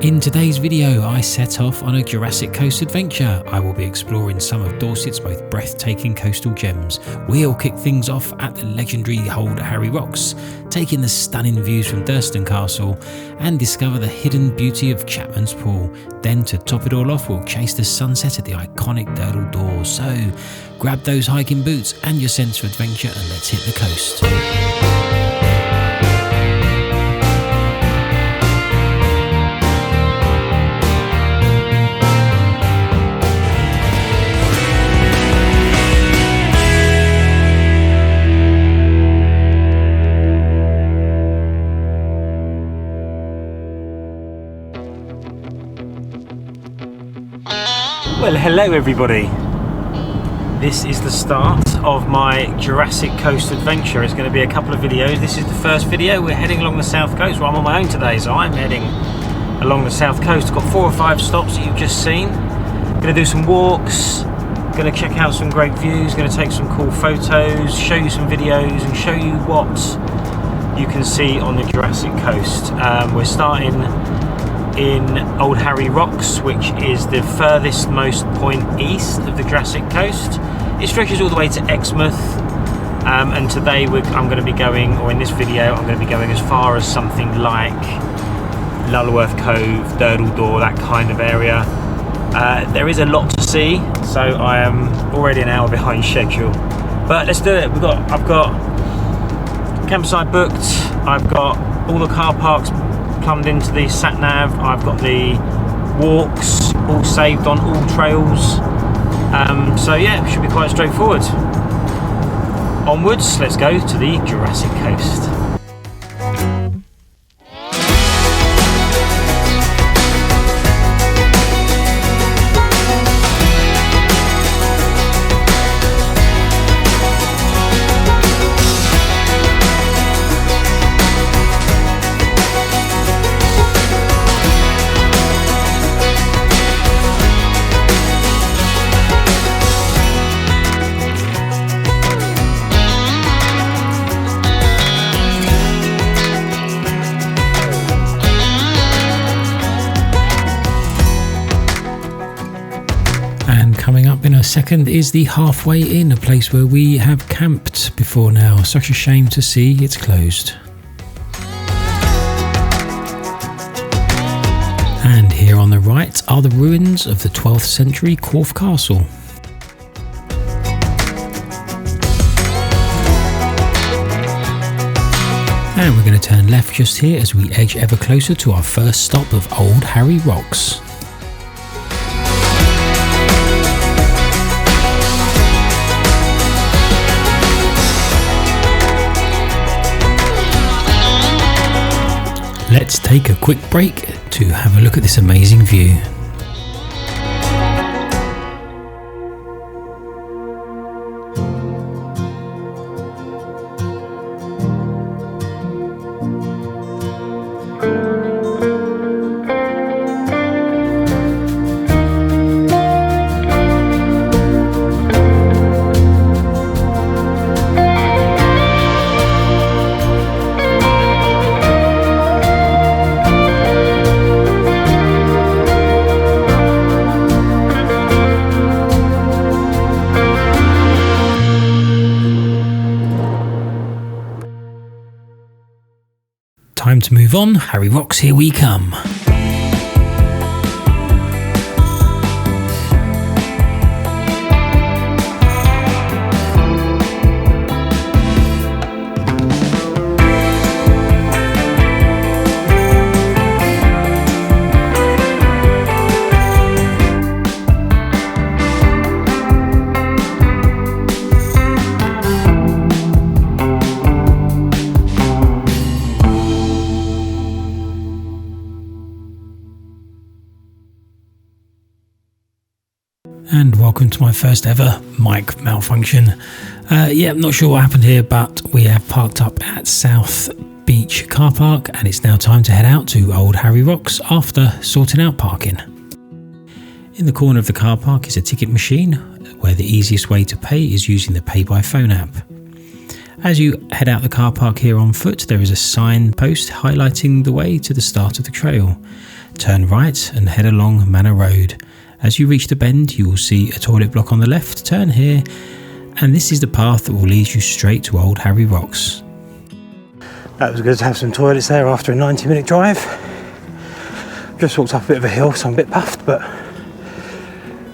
In today's video, I set off on a Jurassic Coast adventure. I will be exploring some of Dorset's most breathtaking coastal gems. We'll kick things off at the legendary Old Harry Rocks, take in the stunning views from Durlston Castle, and discover the hidden beauty of Chapman's Pool. Then, to top it all off, we'll chase the sunset at the iconic Durdle Door. So, grab those hiking boots and your sense of adventure and let's hit the coast. Well, hello everybody. This is the start of my Jurassic Coast adventure. It's going to be a couple of videos. This is the first video. We're heading along the south coast. Well, I'm on my own today, so I'm heading along the south coast. Got 4 or 5 stops that you've just seen. Going to do some walks, going to check out some great views, going to take some cool photos, show you some videos and show you what you can see on the Jurassic Coast. We're starting in Old Harry Rocks, which is the furthest most point east of the Jurassic Coast. It stretches all the way to Exmouth, and today I'm going to be going, or in this video I'm going to be going as far as something like Lulworth Cove, Durdle Door, that kind of area. There is a lot to see, so I am already an hour behind schedule, but let's do it. I've got campsite booked, I've got all the car parks plumbed into the sat nav, I've got the walks all saved on all trails, so yeah, it should be quite straightforward. Onwards, let's go to the Jurassic Coast. Coming up in a second is the Halfway Inn, a place where we have camped before now. Such a shame to see it's closed. And here on the right are the ruins of the 12th century Cove Castle. And we're going to turn left just here as we edge ever closer to our first stop of Old Harry Rocks. Let's take a quick break to have a look at this amazing view. Time to move on. Harry Rocks, here we come. And welcome to my first ever mic malfunction. I'm not sure what happened here, but we have parked up at South Beach car park and it's now time to head out to Old Harry Rocks after sorting out parking. In the corner of the car park is a ticket machine where the easiest way to pay is using the pay by phone app. As you head out the car park here on foot, there is a signpost highlighting the way to the start of the trail. Turn right and head along Manor Road. As you reach the bend, you will see a toilet block on the left. Turn here, and this is the path that will lead you straight to Old Harry Rocks. That was good to have some toilets there after a 90-minute drive. Just walked up a bit of a hill, so I'm a bit puffed, but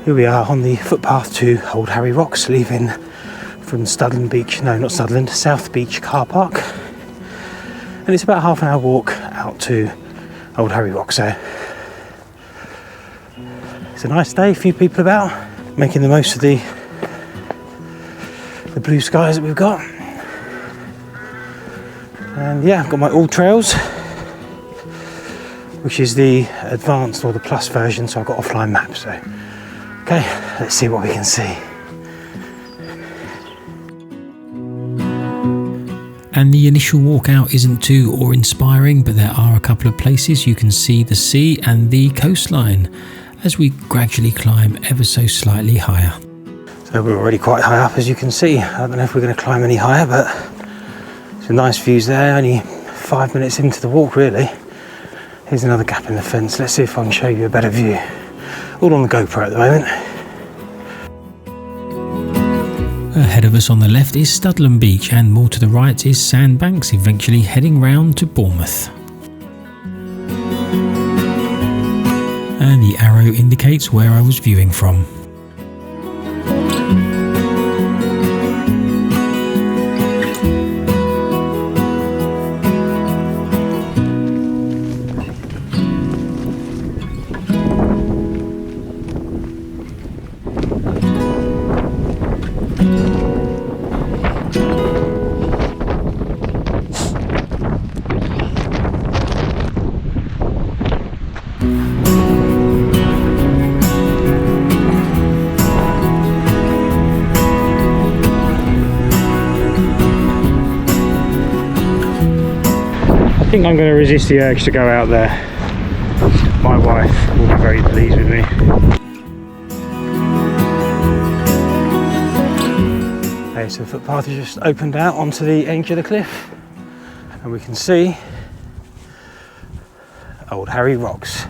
here we are on the footpath to Old Harry Rocks, leaving from South Beach car park. And it's about half an hour walk out to Old Harry Rocks. So it's a nice day, a few people about, making the most of the blue skies that we've got. And yeah, I've got my All Trails, which is the advanced or the plus version, so I've got offline maps. So okay, let's see what we can see. And the initial walk out isn't too awe-inspiring, but there are a couple of places you can see the sea and the coastline as we gradually climb ever so slightly higher. So we're already quite high up, as you can see. I don't know if we're going to climb any higher, but some nice views there. Only 5 minutes into the walk, really. Here's another gap in the fence. Let's see if I can show you a better view. All on the GoPro at the moment. Ahead of us on the left is Studland Beach, and more to the right is Sandbanks, eventually heading round to Bournemouth. And the arrow indicates where I was viewing from. I think I'm going to resist the urge to go out there. My wife will be very pleased with me. Okay, so the footpath has just opened out onto the edge of the cliff, and we can see Old Harry Rocks.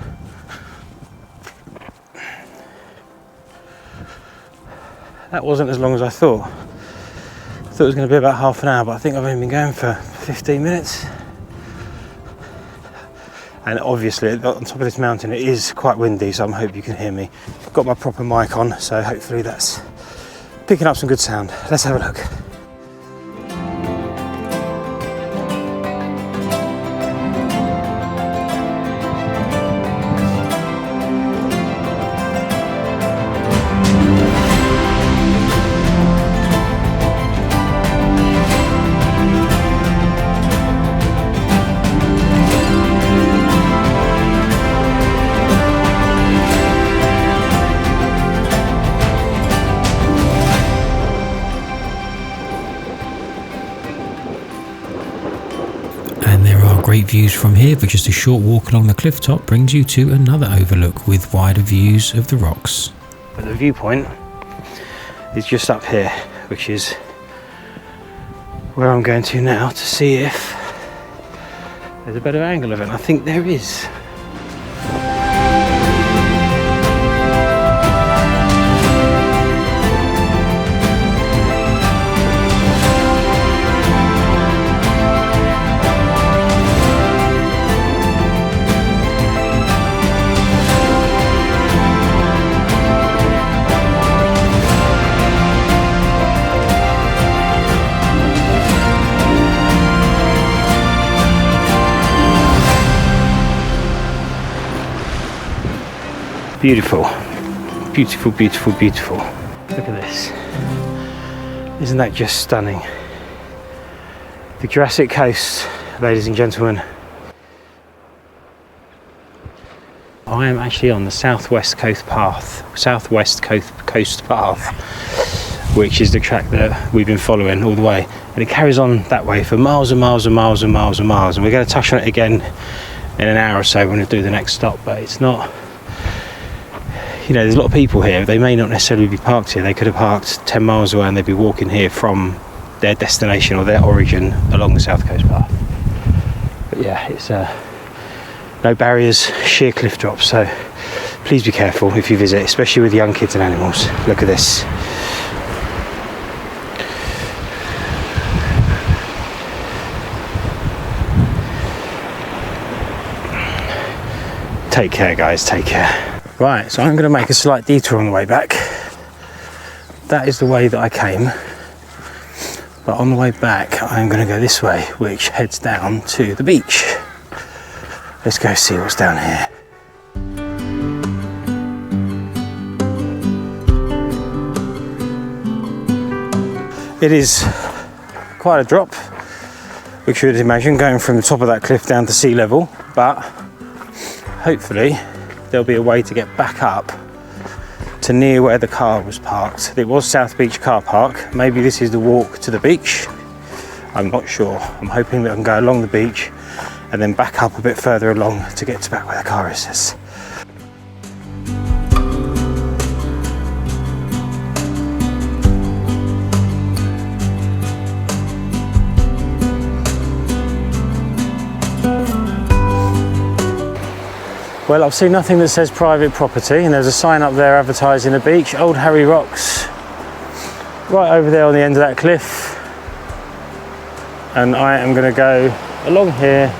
That wasn't as long as I thought. I thought it was going to be about half an hour, but I think I've only been going for 15 minutes. And obviously on top of this mountain it is quite windy, so I hope you can hear me. I've got my proper mic on, so hopefully that's picking up some good sound. Let's have a look. Great views from here, but just a short walk along the cliff top brings you to another overlook with wider views of the rocks. But the viewpoint is just up here, which is where I'm going to now to see if there's a better angle of it. And I think there is. Beautiful, beautiful, beautiful, beautiful. Look at this. Isn't that just stunning? The Jurassic Coast, ladies and gentlemen. I am actually on the southwest coast path, which is the track that we've been following all the way, and it carries on that way for miles and miles and miles and miles and miles. And we're going to touch on it again in an hour or so when we do the next stop. But it's not. You know, there's a lot of people here. They may not necessarily be parked here. They could have parked 10 miles away and they'd be walking here from their destination or their origin along the South Coast path. But yeah, it's No barriers, sheer cliff drops, so please be careful if you visit, especially with young kids and animals. Look at this. Take care, guys, take care. Right, so I'm going to make a slight detour on the way back. That is the way that I came. But on the way back, I'm going to go this way, which heads down to the beach. Let's go see what's down here. It is quite a drop, which you would imagine, going from the top of that cliff down to sea level, but hopefully there'll be a way to get back up to near where the car was parked. It was South Beach car park. Maybe this is the walk to the beach. I'm not sure. I'm hoping that I can go along the beach and then back up a bit further along to get to back where the car is. Well, I've seen nothing that says private property, and there's a sign up there advertising the beach. Old Harry Rocks, right over there on the end of that cliff. And I am going to go along here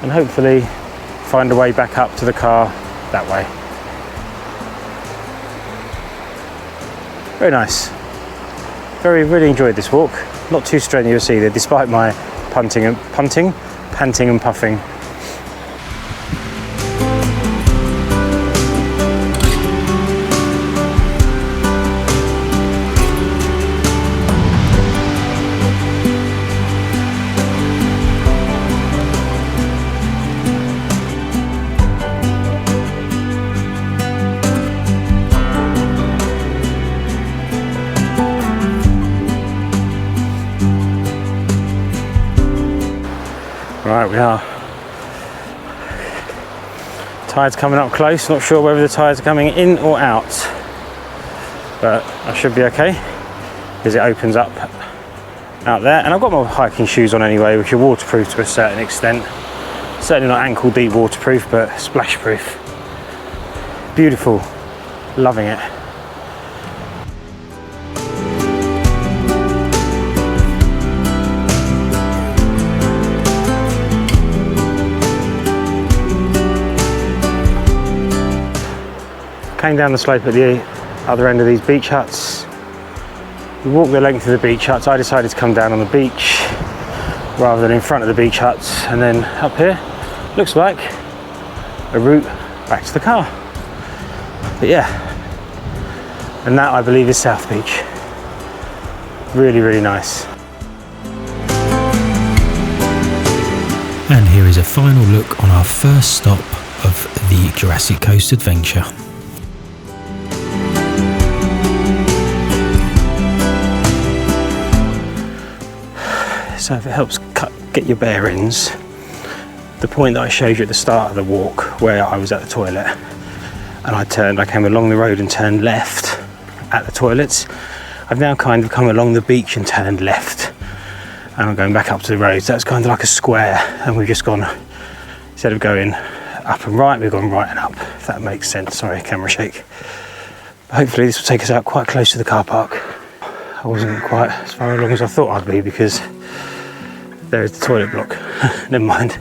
and hopefully find a way back up to the car that way. Very nice. Really enjoyed this walk. Not too strenuous either, despite my panting and puffing. Right, we are. Tide's coming up close, not sure whether the tide's coming in or out, but I should be okay because it opens up out there. And I've got my hiking shoes on anyway, which are waterproof to a certain extent. Certainly not ankle deep waterproof, but splash proof. Beautiful, loving it. Came down the slope at the other end of these beach huts. We walked the length of the beach huts. I decided to come down on the beach rather than in front of the beach huts. And then up here, looks like a route back to the car. But yeah, and that I believe is South Beach. Really nice. And here is a final look on our first stop of the Jurassic Coast adventure. So if it helps get your bearings, the point that I showed you at the start of the walk where I was at the toilet and I came along the road and turned left at the toilets, I've now kind of come along the beach and turned left and I'm going back up to the road. So that's kind of like a square, and we've just gone, instead of going up and right, we've gone right and up, if that makes sense. Sorry, camera shake. But hopefully this will take us out quite close to the car park. I wasn't quite as far along as I thought I'd be because there is the toilet block. Never mind.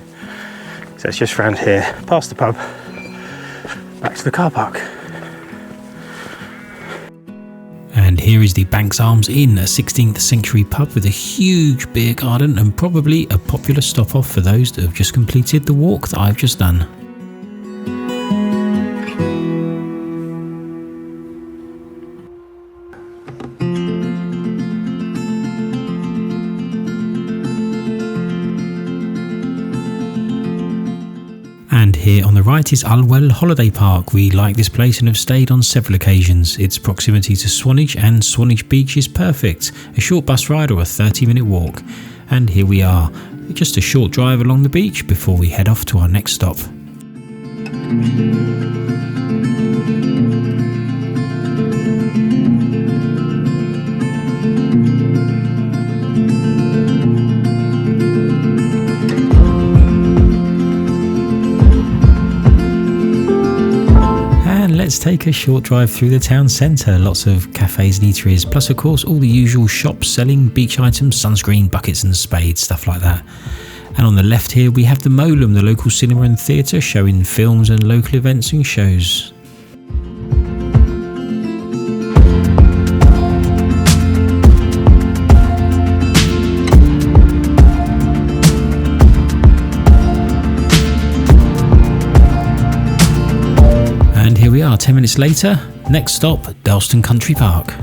So it's just round here, past the pub, back to the car park. And here is the Banks Arms Inn, a 16th century pub with a huge beer garden and probably a popular stop off for those that have just completed the walk that I've just done. And here on the right is Ulwell Holiday Park. We like this place and have stayed on several occasions. Its proximity to Swanage and Swanage Beach is perfect. A short bus ride or a 30-minute walk. And here we are, just a short drive along the beach before we head off to our next stop. let's take a short drive through the town centre. Lots of cafes and eateries, plus of course all the usual shops selling beach items, sunscreen, buckets and spades, stuff like that. And on the left here we have the Molum, the local cinema and theatre, showing films and local events and shows. And here we are 10 minutes later. Next stop, Durlston Country Park.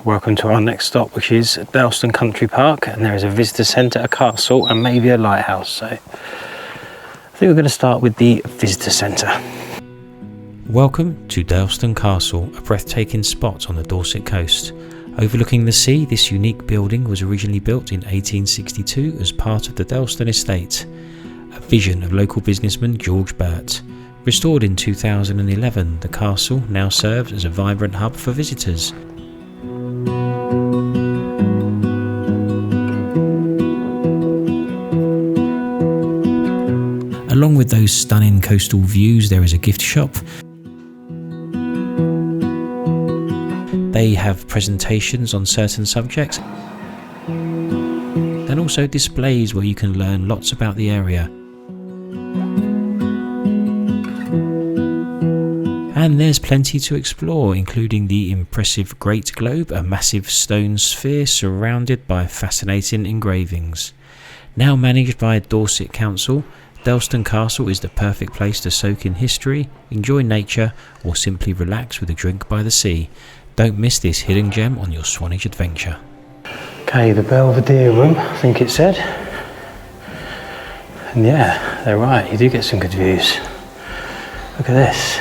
Welcome to our next stop, which is Durlston Country Park, and there is a visitor centre, a castle and maybe a lighthouse. So I think we're going to start with the visitor centre. Welcome to Durlston Castle, a breathtaking spot on the Dorset coast. Overlooking the sea, this unique building was originally built in 1862 as part of the Durlston estate, a vision of local businessman George Burt. Restored in 2011, the castle now serves as a vibrant hub for visitors. Along with those stunning coastal views, there is a gift shop. They have presentations on certain subjects and also displays where you can learn lots about the area. And there's plenty to explore, including the impressive Great Globe, a massive stone sphere surrounded by fascinating engravings. Now managed by Dorset Council, Durlston Castle is the perfect place to soak in history, enjoy nature, or simply relax with a drink by the sea. Don't miss this hidden gem on your Swanage adventure. Okay, the Belvedere room, I think it said. And yeah, they're right, you do get some good views. Look at this.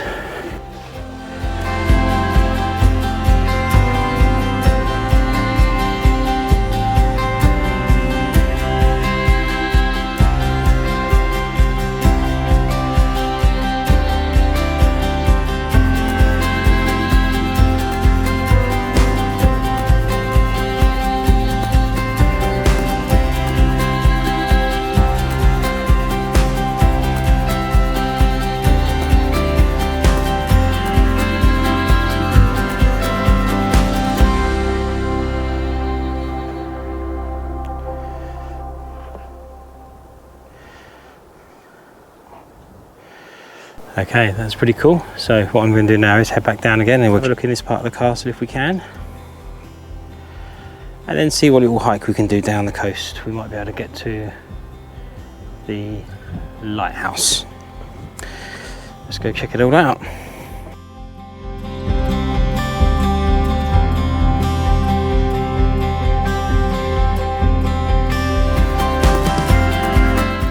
Okay, that's pretty cool. So what I'm going to do now is head back down again and we'll have a look in this part of the castle if we can. And then see what little hike we can do down the coast. We might be able to get to the lighthouse. Let's go check it all out.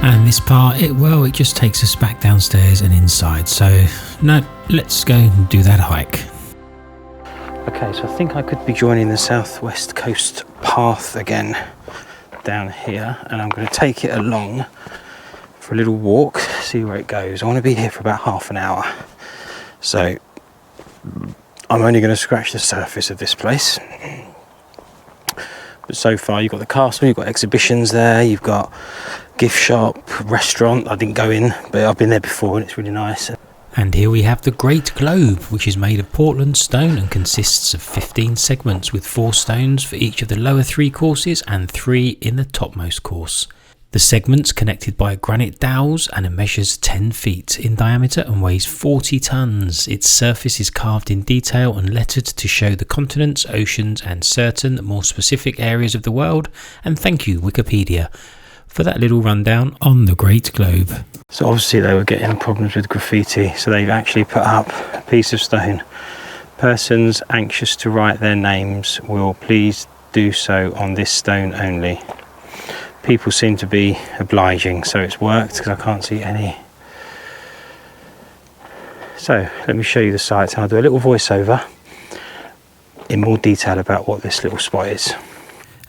And this part, it just takes us back downstairs and inside. So no, let's go and do that hike. Okay, so I think I could be joining the southwest coast path again down here, and I'm going to take it along for a little walk, see where it goes. I want to be here for about half an hour, so I'm only going to scratch the surface of this place. But so far you've got the castle, you've got exhibitions there, you've got gift shop, restaurant. I didn't go in, but I've been there before and it's really nice. And here we have the Great Globe, which is made of Portland stone and consists of 15 segments with 4 stones for each of the lower 3 courses and 3 in the topmost course. The segments connected by granite dowels, and it measures 10 feet in diameter and weighs 40 tons. Its surface is carved in detail and lettered to show the continents, oceans and certain more specific areas of the world. And thank you Wikipedia for that little rundown on the Great Globe. So obviously they were getting problems with graffiti, so they've actually put up a piece of stone. Persons anxious to write their names will please do so on this stone only. People seem to be obliging, so it's worked because I can't see any. So let me show you the sights and I'll do a little voiceover in more detail about what this little spot is.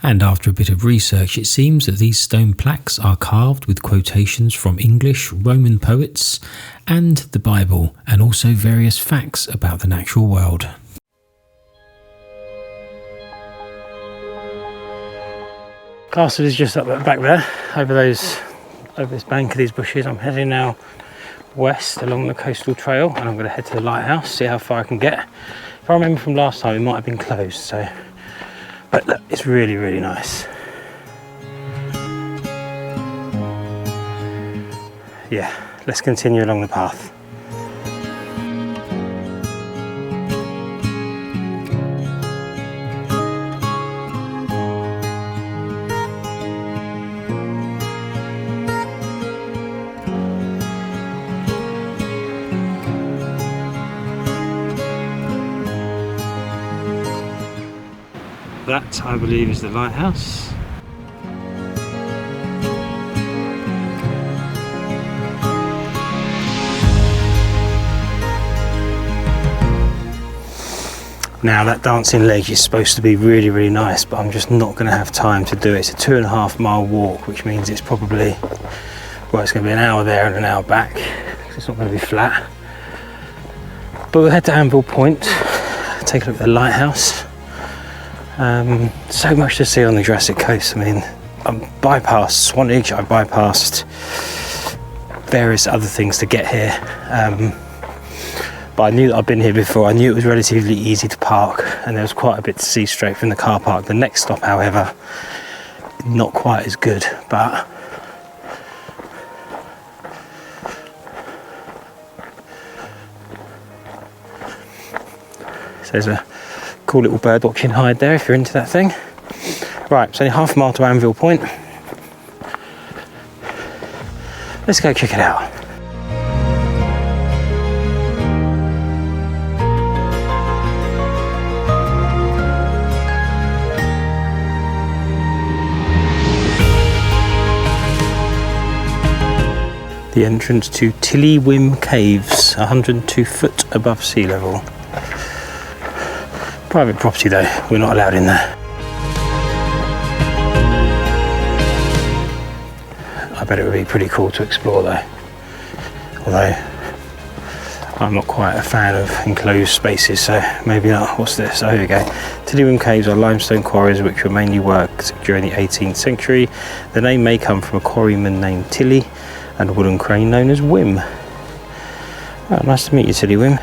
And after a bit of research, it seems that these stone plaques are carved with quotations from English, Roman poets and the Bible, and also various facts about the natural world. Castle is just up back there, over this bank of these bushes. I'm heading now west along the coastal trail, and I'm going to head to the lighthouse, see how far I can get. If I remember from last time, it might have been closed, so... But look, it's really, really nice. Yeah, let's continue along the path. That, I believe, is the lighthouse. Now that dancing leg is supposed to be really, really nice, but I'm just not going to have time to do it. It's a 2.5 mile walk, which means it's probably, well, it's going to be an hour there and an hour back, because it's not going to be flat. But we'll head to Anvil Point, take a look at the lighthouse. So much to see on the Jurassic Coast. I mean, I bypassed Swanage, I bypassed various other things to get here, but I knew that I'd been here before. I knew it was relatively easy to park, and there was quite a bit to see straight from the car park. The next stop, however, not quite as good, but so there's a cool little bird watching hide there if you're into that thing. Right, it's only half a mile to Anvil Point. Let's go check it out. The entrance to Tillywim Caves, 102 foot above sea level. Private property though, we're not allowed in there. I bet it would be pretty cool to explore though. Although I'm not quite a fan of enclosed spaces, so maybe not. What's this? Oh, here we go. Tillywim Caves are limestone quarries which were mainly worked during the 18th century. The name may come from a quarryman named Tilly and a wooden crane known as Wim. Oh, nice to meet you, Tillywim.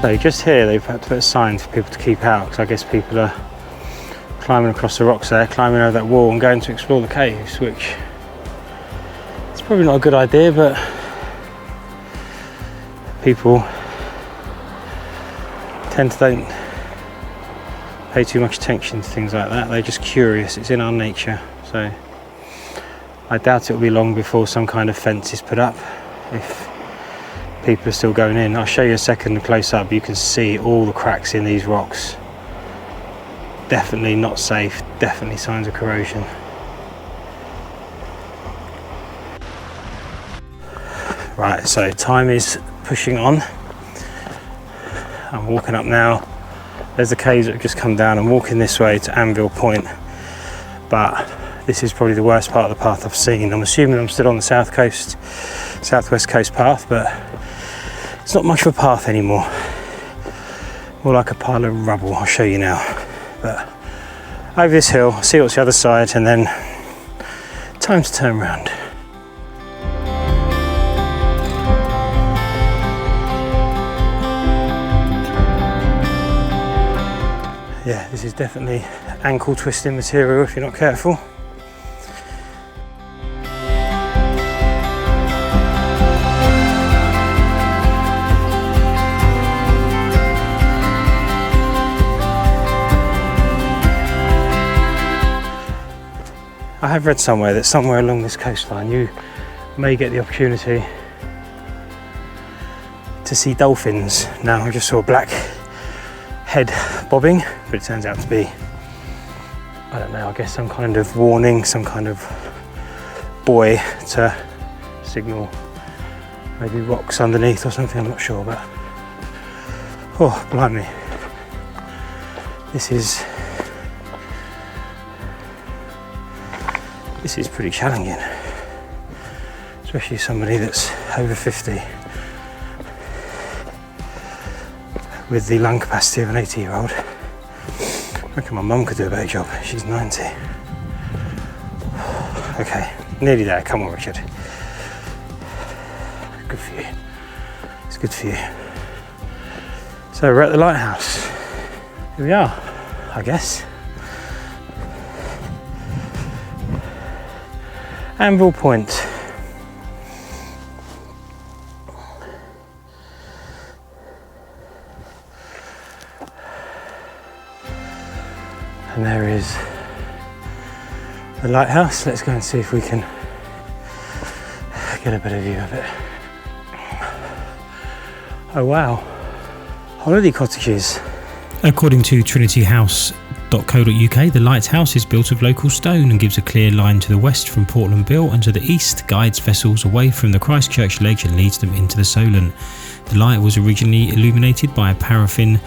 So just here they've had to put a sign for people to keep out, because I guess people are climbing across the rocks there, climbing over that wall and going to explore the caves, which it's probably not a good idea, but people tend to don't pay too much attention to things like that. They're just curious, it's in our nature. So I doubt it will be long before some kind of fence is put up if people are still going in. I'll show you a second close up. You can see all the cracks in these rocks. Definitely not safe, definitely signs of corrosion. Right, so time is pushing on. I'm walking up now. There's the caves that have just come down. I'm walking this way to Anvil Point, but this is probably the worst part of the path I've seen. I'm assuming I'm still on the south coast, southwest coast path, but it's not much of a path anymore. More like a pile of rubble. I'll show you now. But over this hill, see what's the other side, and then time to turn around. Yeah, this is definitely ankle twisting material if you're not careful. I have read somewhere that somewhere along this coastline you may get the opportunity to see dolphins. Now I just saw a black head bobbing, but it turns out to be, I don't know, I guess some kind of warning, some kind of buoy to signal maybe rocks underneath or something, I'm not sure, but oh blimey, this is pretty challenging, especially somebody that's over 50 with the lung capacity of an 80-year-old. I reckon my mum could do a better job. She's 90. Okay, nearly there. Come on, Richard. Good for you. It's good for you. So we're at the lighthouse. Here we are, I guess. Anvil Point. And there is the lighthouse. Let's go and see if we can get a better view of it. Oh wow, holiday cottages. According to trinityhouse.co.uk, the lighthouse is built of local stone and gives a clear line to the west from Portland Bill, and to the east guides vessels away from the Christchurch Ledge and leads them into the Solent. The light was originally illuminated by a paraffin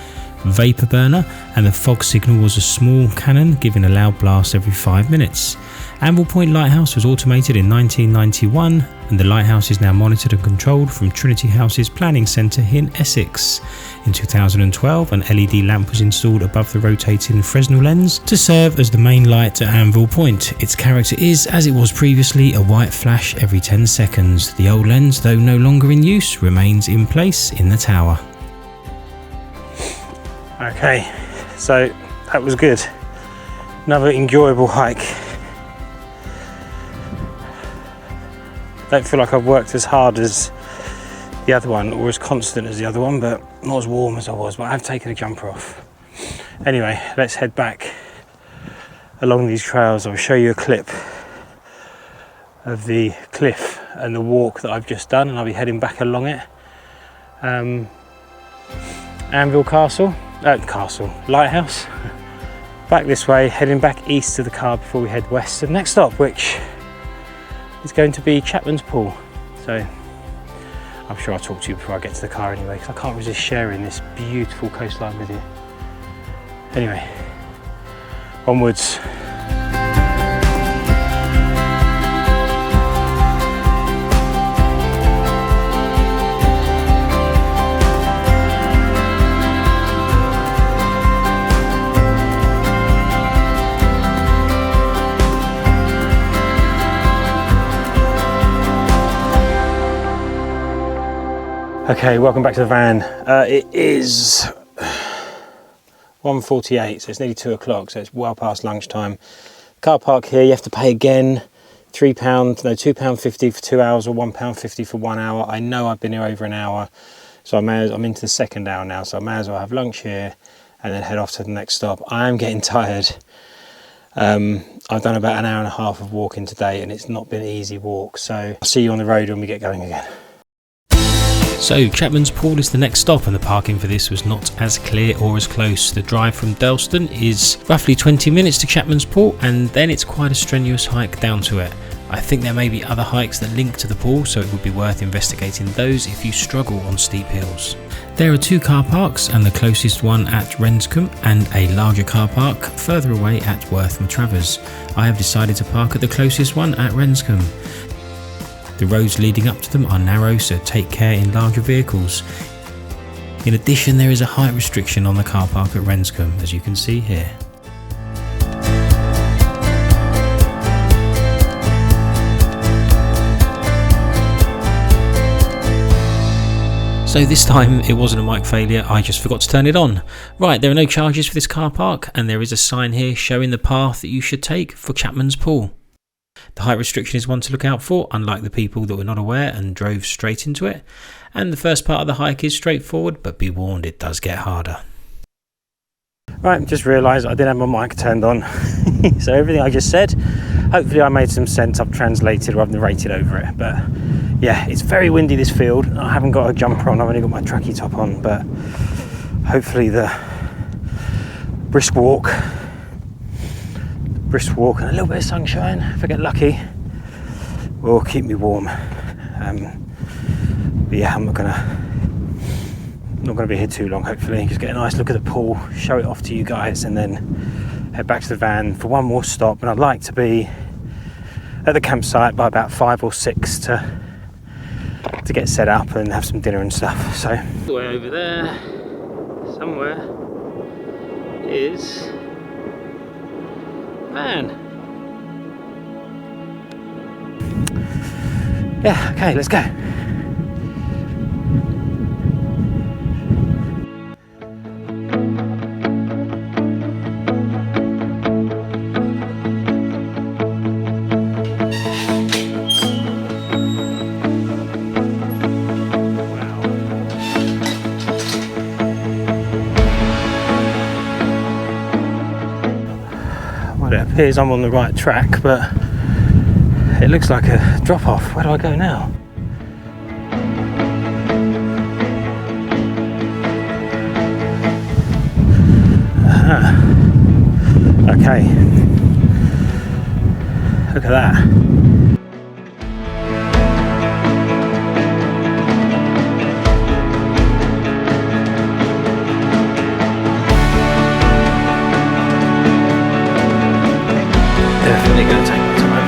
vapour burner, and the fog signal was a small cannon giving a loud blast every 5 minutes. Anvil Point Lighthouse was automated in 1991, and the lighthouse is now monitored and controlled from Trinity House's planning centre in Essex. In 2012, an LED lamp was installed above the rotating Fresnel lens to serve as the main light at Anvil Point. Its character is, as it was previously, a white flash every 10 seconds. The old lens, though no longer in use, remains in place in the tower. Okay, so that was good. Another enjoyable hike. Don't feel like I've worked as hard as the other one or as constant as the other one, but not as warm as I was, but I have taken a jumper off. Anyway, let's head back along these trails. I'll show you a clip of the cliff and the walk that I've just done, and I'll be heading back along it. Anvil Lighthouse. Back this way, heading back east to the car before we head west to the next stop, which is going to be Chapman's Pool. So I'm sure I'll talk to you before I get to the car anyway, because I can't resist sharing this beautiful coastline with you. Anyway, onwards. Okay, welcome back to the van. It is 1:48, so it's nearly 2 o'clock, so it's well past lunchtime. Car park here, you have to pay again, £2.50 for 2 hours or £1.50 for 1 hour. I know I've been here over an hour, so I'm into the second hour now, so I may as well have lunch here and then head off to the next stop. I am getting tired. I've done about an hour and a half of walking today, and it's not been an easy walk, so I'll see you on the road when we get going again. So Chapman's Pool is the next stop, and the parking for this was not as clear or as close. The drive from Durlston is roughly 20 minutes to Chapman's Pool, and then it's quite a strenuous hike down to it. I think there may be other hikes that link to the pool, so it would be worth investigating those if you struggle on steep hills. There are 2 car parks, and the closest one at Renscombe, and a larger car park further away at Wortham Travers. I have decided to park at the closest one at Renscombe. The roads leading up to them are narrow, so take care in larger vehicles. In addition, there is a height restriction on the car park at Renscombe, as you can see here. So this time it wasn't a mic failure, I just forgot to turn it on. Right, there are no charges for this car park, and there is a sign here showing the path that you should take for Chapman's pool. The height restriction is one to look out for, unlike the people that were not aware and drove straight into it. And the first part of the hike is straightforward, but be warned, it does get harder. Right, just realised I didn't have my mic turned on. So everything I just said, hopefully I made some sense. I've translated or I've narrated over it. But yeah, it's very windy, this field. I haven't got a jumper on, I've only got my trackie top on. But hopefully the brisk walk and a little bit of sunshine, if I get lucky, will keep me warm. But yeah, I'm not gonna be here too long. Hopefully just get a nice look at the pool, show it off to you guys, and then head back to the van for one more stop. And I'd like to be at the campsite by about 5 or 6 to get set up and have some dinner and stuff. So the way over there somewhere is van. Yeah, okay, let's go. It appears I'm on the right track, but it looks like a drop off. Where do I go now? Okay, look at that. Definitely going to take my time.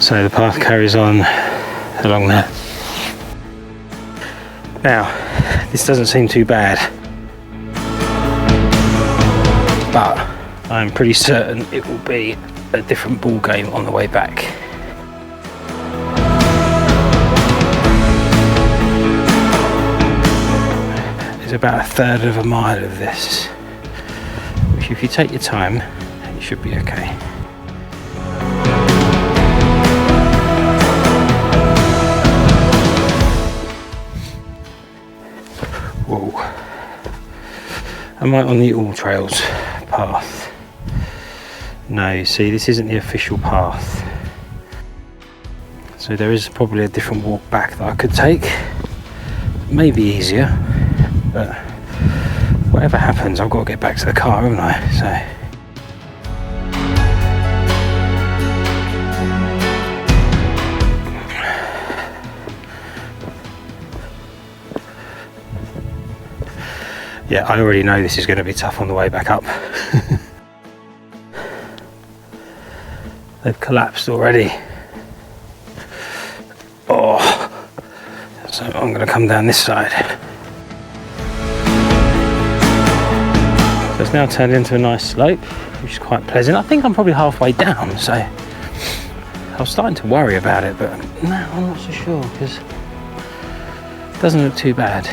So the path carries on along there. Now, this doesn't seem too bad, but I'm pretty certain it will be a different ball game on the way back. About a third of a mile of this, which if you take your time, you should be okay. Whoa. Am I on the All Trails path? No, you see, this isn't the official path. So there is probably a different walk back that I could take. Maybe easier. But whatever happens, I've got to get back to the car, haven't I? So yeah, I already know this is going to be tough on the way back up. They've collapsed already. Oh, so I'm going to come down this side. So it's now turned into a nice slope, which is quite pleasant. I think I'm probably halfway down, so I was starting to worry about it, but no, I'm not so sure, because it doesn't look too bad.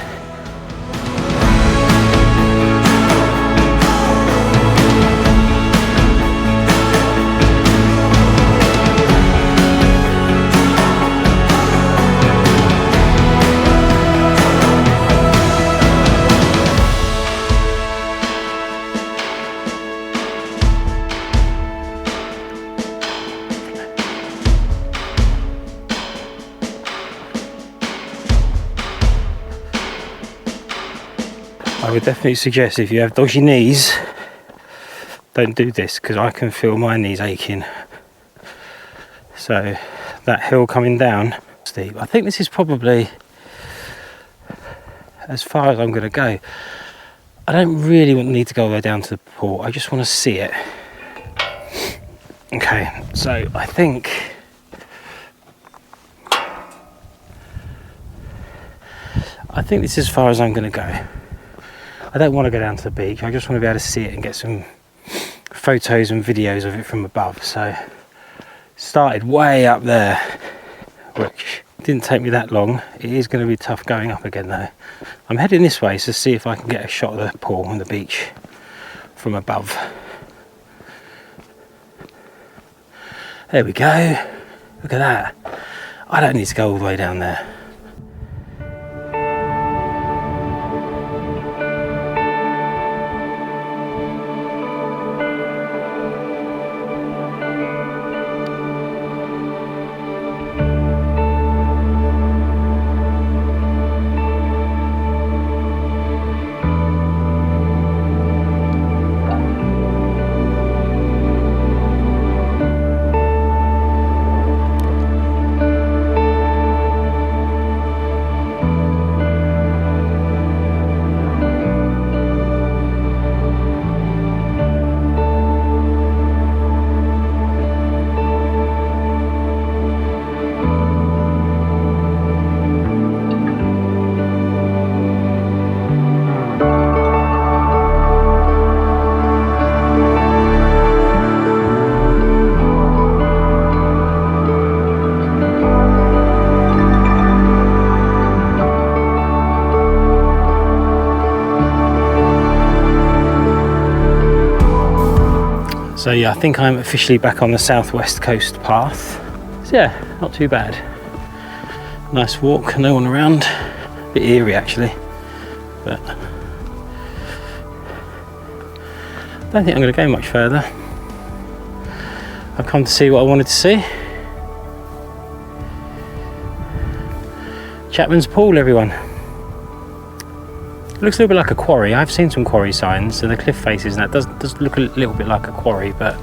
I would definitely suggest, if you have dodgy knees, don't do this, because I can feel my knees aching. So that hill coming down steep. I think this is probably as far as I'm going to go. I don't really need to go all the way down to the pool. I just want to see it. Okay, so I think this is as far as I'm going to go. I don't want to go down to the beach. I just want to be able to see it and get some photos and videos of it from above. So started way up there, which didn't take me that long. It is going to be tough going up again though. I'm heading this way to see if I can get a shot of the pool and the beach from above. There we go. Look at that. I don't need to go all the way down there. So yeah, I think I'm officially back on the southwest coast path. So yeah, not too bad. Nice walk, no one around. A bit eerie actually, but I don't think I'm going to go much further. I've come to see what I wanted to see. Chapman's pool, everyone. It looks a little bit like a quarry. I've seen some quarry signs, so the cliff faces and that does look a little bit like a quarry, but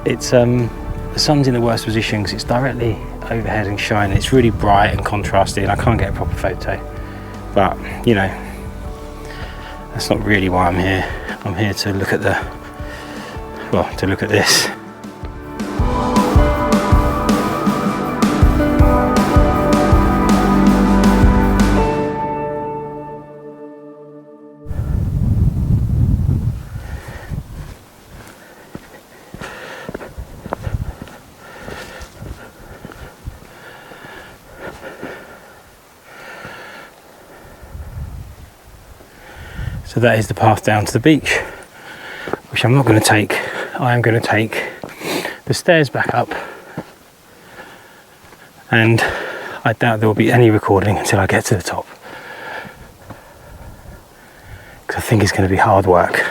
it's the sun's in the worst position because it's directly overhead and shining. It's really bright and contrasty, and I can't get a proper photo. But you know, that's not really why I'm here. I'm here to look at to look at this. So that is the path down to the beach, which I'm not going to take. I am going to take the stairs back up, and I doubt there will be any recording until I get to the top, because I think it's going to be hard work.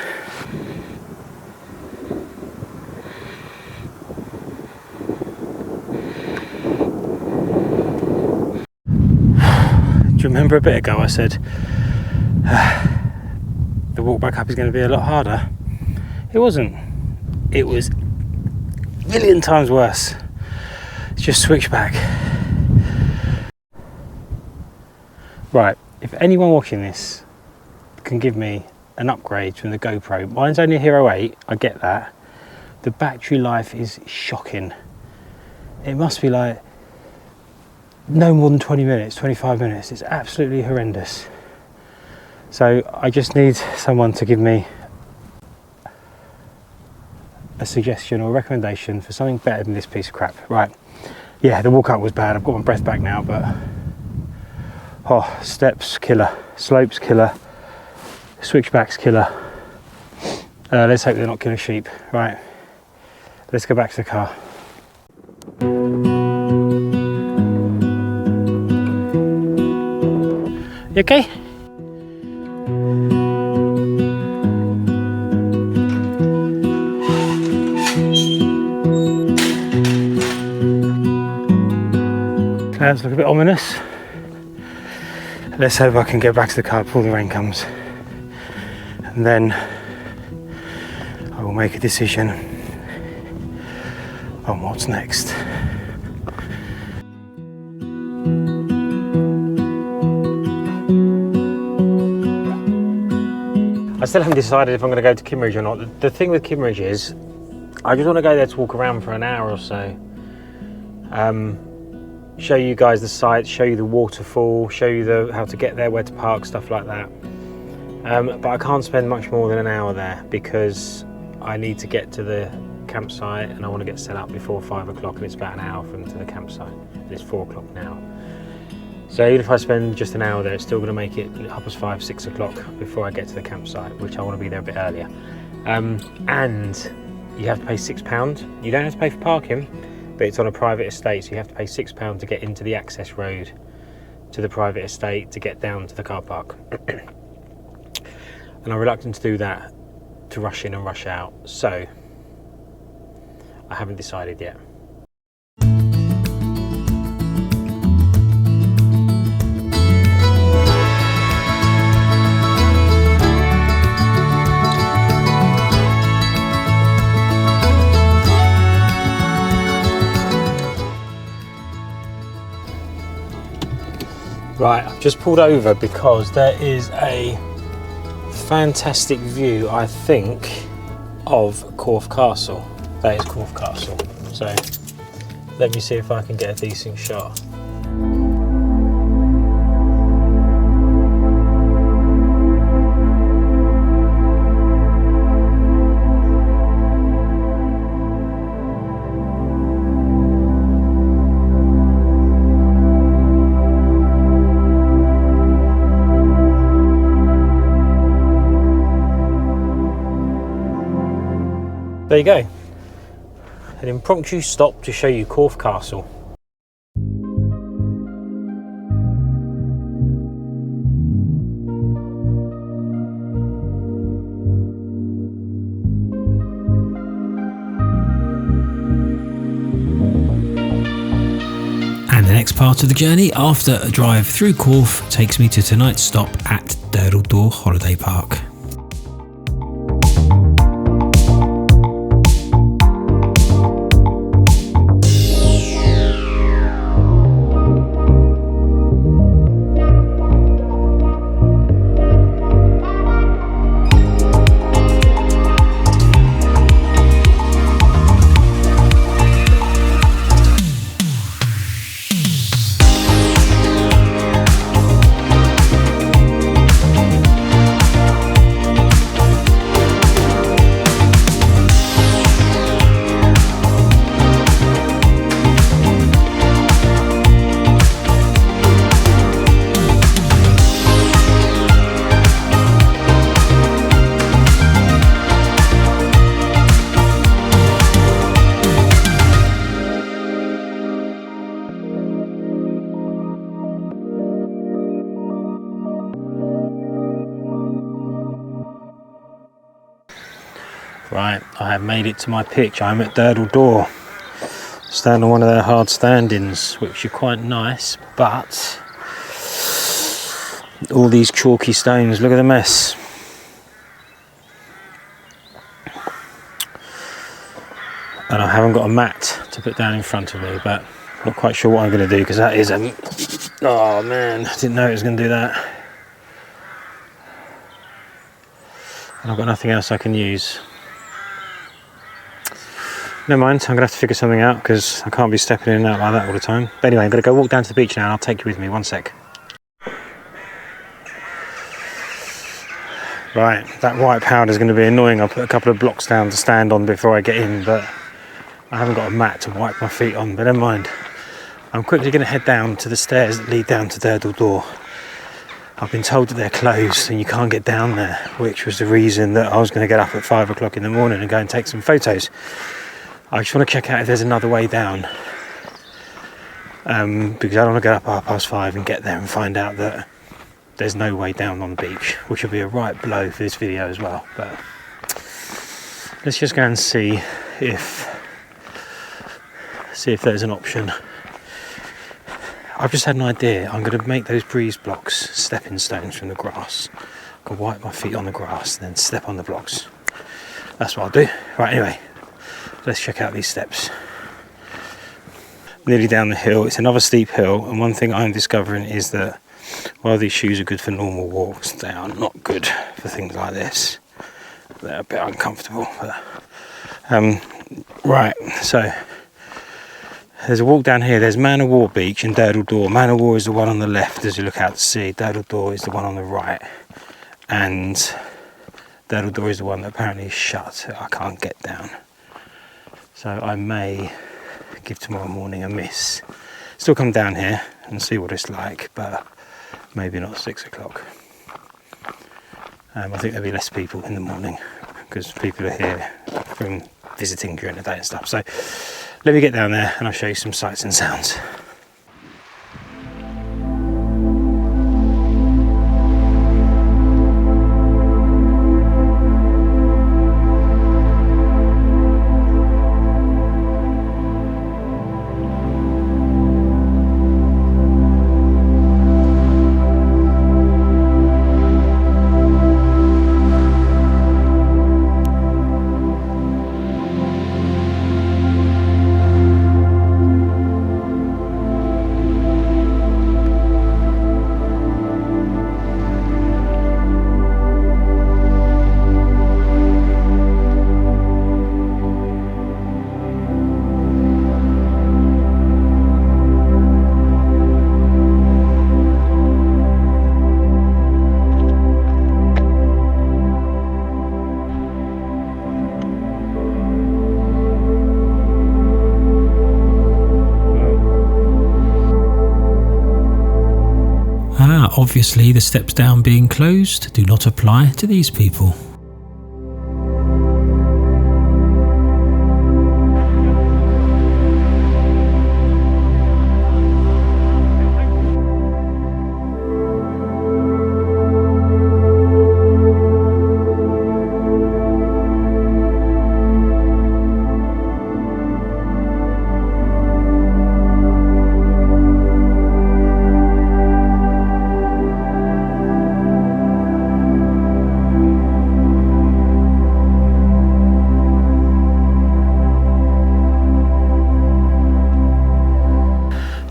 Do you remember a bit ago I said the walk back up is going to be a lot harder? It wasn't. It was a million times worse. It's just switchback. Right, if anyone watching this can give me an upgrade from the GoPro, mine's only a Hero 8, I get that. The battery life is shocking. It must be like no more than 20 minutes, 25 minutes. It's absolutely horrendous. So I just need someone to give me a suggestion or recommendation for something better than this piece of crap. Right, yeah, the walk up was bad. I've got my breath back now, but steps killer, slopes killer, switchbacks killer. Let's hope they're not killer sheep. Right, let's go back to the car. You okay? Clouds look a bit ominous. Let's hope I can get back to the car before the rain comes, and then I will make a decision on what's next. I still haven't decided if I'm going to go to Kimmeridge or not. The thing with Kimmeridge is I just want to go there to walk around for an hour or so. Show you guys the sights, show you the waterfall, show you how to get there, where to park, stuff like that. But I can't spend much more than an hour there because I need to get to the campsite, and I want to get set up before 5 o'clock, and it's about an hour from to the campsite, and it's 4 o'clock now. So even if I spend just an hour there, it's still going to make it 5:30, 6 o'clock before I get to the campsite, which I want to be there a bit earlier. And you have to pay £6. You don't have to pay for parking, but it's on a private estate, so you have to pay £6 to get into the access road to the private estate to get down to the car park. And I'm reluctant to do that, to rush in and rush out, so I haven't decided yet. Right, I've just pulled over because there is a fantastic view, I think, of Cove Castle. That is Cove Castle. So let me see if I can get a decent shot. There you go, an impromptu stop to show you Cove Castle. And the next part of the journey after a drive through Cove takes me to tonight's stop at Durdle Door Holiday Park. Right, I have made it to my pitch. I'm at Durdle Door. Stand on one of their hard standings, which are quite nice, but all these chalky stones, look at the mess. And I haven't got a mat to put down in front of me, but I'm not quite sure what I'm going to do, because that is a... Oh man, I didn't know it was going to do that. And I've got nothing else I can use. Never mind, I'm going to have to figure something out because I can't be stepping in and out like that all the time. But anyway, I'm going to go walk down to the beach now and I'll take you with me. One sec. Right, that white powder is going to be annoying. I'll put a couple of blocks down to stand on before I get in, but I haven't got a mat to wipe my feet on, but never mind. I'm quickly going to head down to the stairs that lead down to Durdle Door. I've been told that they're closed and you can't get down there, which was the reason that I was going to get up at 5 o'clock in the morning and go and take some photos. I just want to check out if there's another way down, because I don't want to get up at 5:30 and get there and find out that there's no way down on the beach, which will be a right blow for this video as well. But let's just go and see if there's an option. I've just had an idea. I'm going to make those breeze blocks stepping stones from the grass. I can wipe my feet on the grass and then step on the blocks. That's what I'll do. Right, anyway. Let's check out these steps. Nearly down the hill. It's another steep hill, and one thing I'm discovering is that while these shoes are good for normal walks, they are not good for things like this. They're a bit uncomfortable. But, right, so there's a walk down here. There's Man o' War Beach and Durdle Door. Man o' War is the one on the left as you look out to sea. Durdle Door is the one on the right, and Durdle Door is the one that apparently is shut. I can't get down. So I may give tomorrow morning a miss. Still come down here and see what it's like, but maybe not 6 o'clock. I think there'll be less people in the morning because people are here from visiting during the day and stuff. So let me get down there and I'll show you some sights and sounds. Obviously the steps down being closed do not apply to these people.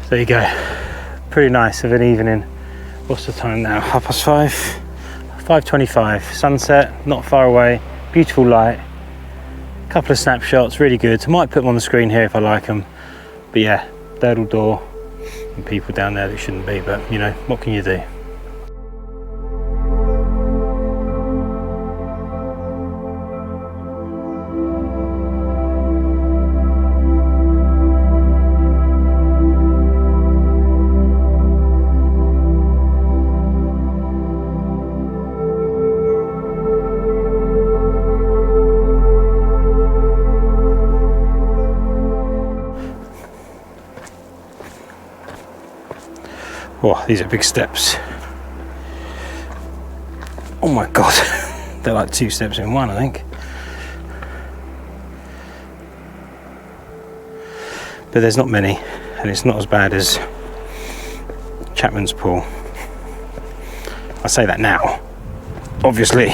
There you go, pretty nice of an evening. What's the time now? 5:30? 5:25, sunset, not far away, beautiful light, couple of snapshots, really good. I might put them on the screen here if I like them, but yeah, Durdle Door and people down there that shouldn't be, but you know, what can you do? Oh, these are big steps. Oh my god, they're like 2 steps in one, I think. But there's not many, and it's not as bad as Chapman's pool. I say that now. Obviously,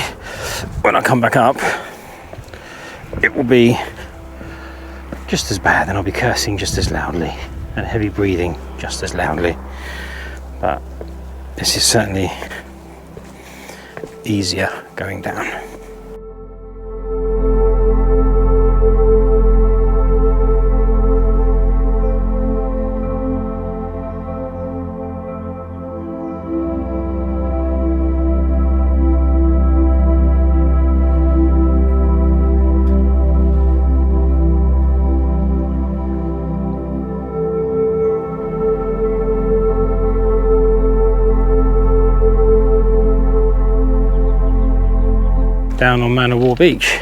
when I come back up, it will be just as bad, and I'll be cursing just as loudly, and heavy breathing just as loudly. But this is certainly easier going down. Down on Man of War Beach.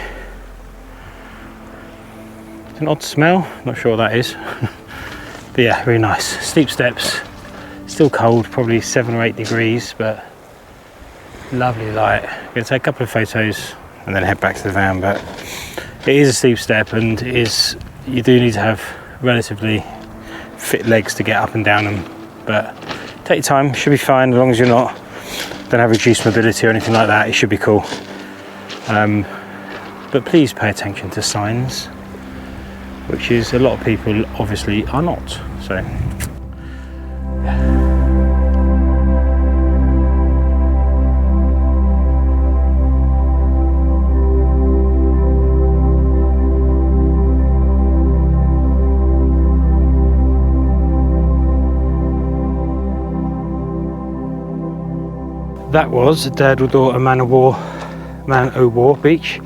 It's an odd smell, not sure what that is. But yeah, really nice. Steep steps, still cold, probably 7 or 8 degrees, but lovely light. I'm gonna take a couple of photos and then head back to the van, but it is a steep step, and it is, you do need to have relatively fit legs to get up and down them, but take your time, should be fine as long as you're not, don't have reduced mobility or anything like that, it should be cool. But please pay attention to signs, which is a lot of people obviously are not. So yeah. That was Durdle Door and Man o' War Beach.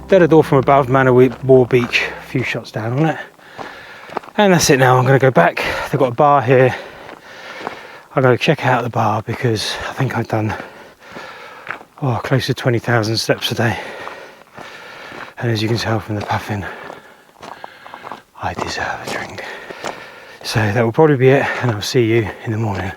Durdle Door from above, Man o' War Beach few shots down on it. And that's it now. I'm going to go back. They've got a bar here. I'm going to check out the bar because I think I've done close to 20,000 steps a day. And as you can tell from the puffing, I deserve a drink. So that will probably be it, and I'll see you in the morning.